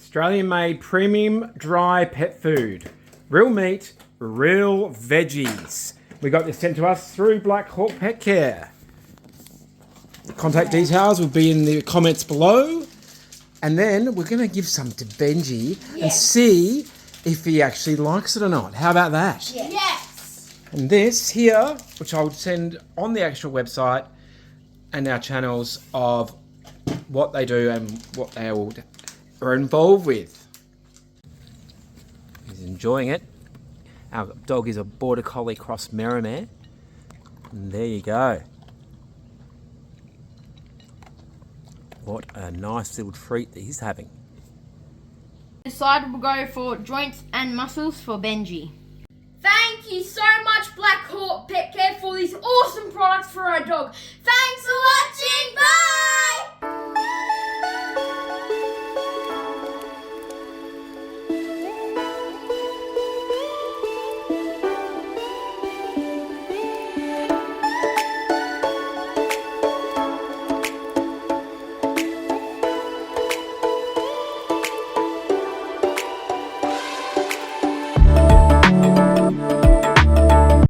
Australian-made premium dry pet food. Real meat, real veggies. We got this sent to us through Black Hawk Pet Care. Contact details will be in the comments below. And then we're going to give some to Benji and see if he actually likes it or not. How about that? Yes. And this here, which I'll send on the actual website and our channels of what they do and what they are involved with. He's enjoying it. Our dog is a Border Collie Cross Merrimere. And there you go. What a nice little treat that he's having. Decided we'll go for joints and muscles for Benji. Thank you so much, Black Hawk Pet Care, for these awesome products for our dog.